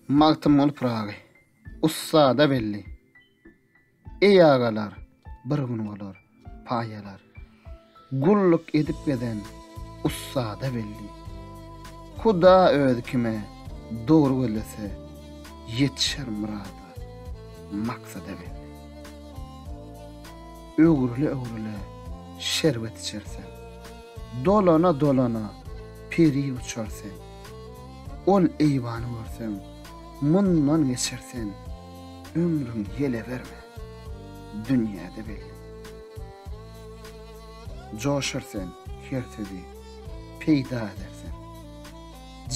Magtymyl pragy. Ussada belli. Ey agalar, bir gün bolar, paýalar. Gulluk edip geden ussada belli. Huda öz kime doğru gelese yetişer murada, maksada belli. Öwrüle şerbet içersen, dolana peri uçarsan, ol eyvanı görsen, mundan geçersen, ömrün yele verme, dünyada belli. Coşarsan, hertedi, peyda edersen,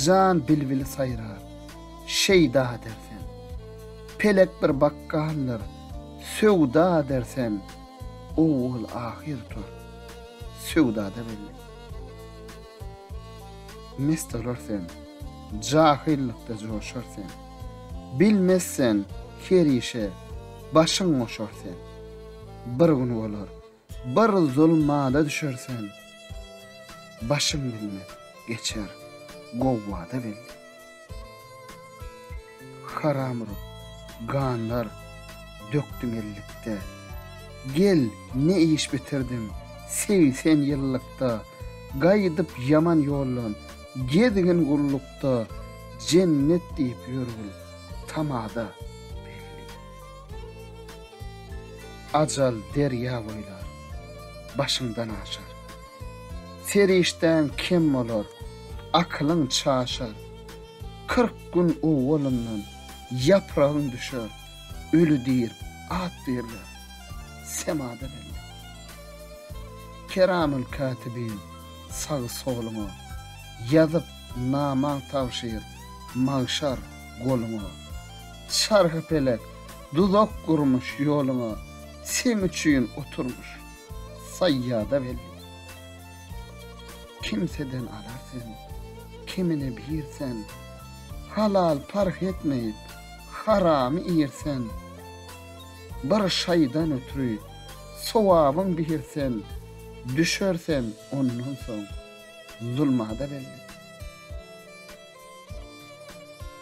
can bilbili sayrar, şeyda edersen, pelek bir bakkallar, sövda edersen, oğul ahir tur, sövda da belli. Mest olursan, cahillikte coşarsan, bilmezsen her işe başın koşarsan, bir gün olur, bir zulmada düşersen, başın bilmez, geçer, govvada belli. Haramrup, ganlar, döktün ellikte, gel ne iş bitirdim, sevsen yıllıkta, gaydıp yaman yollan, gedigin gullukta, cennet deyip yürgül, tamada belli. Acal derya boylar, başımdan aşar. Serişten kim olur, aklın çaşar. 40 gün oğulundan yaprağın düşer, ölü deyir, at deyirler, semada belli. Keramül katibin sağ solunu, yazıp naman tavşir, mağşar golunu. Çarhı pelek, dudak kurmuş yolunu, sen üçün oturmuş, sayyada belli. Kimseden alarsan, kimine bilirsen, halal parh etmeyip, haramı iyirsen, bir şeydan ötürü, sovabın bilirsen, düşersen ondan son, zulmada belli.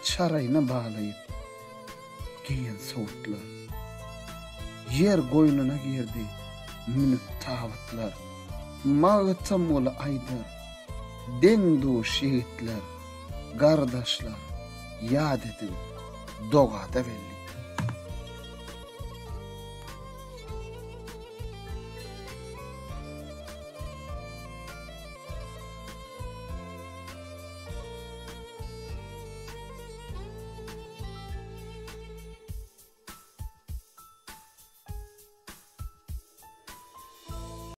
Çarayını bağlayıp, giyen soğutlar, yer koynuna girdi, münük tağıtlar, mağıtım olu aydır, dendu şehitler, kardeşler, yad edin, doğada belli.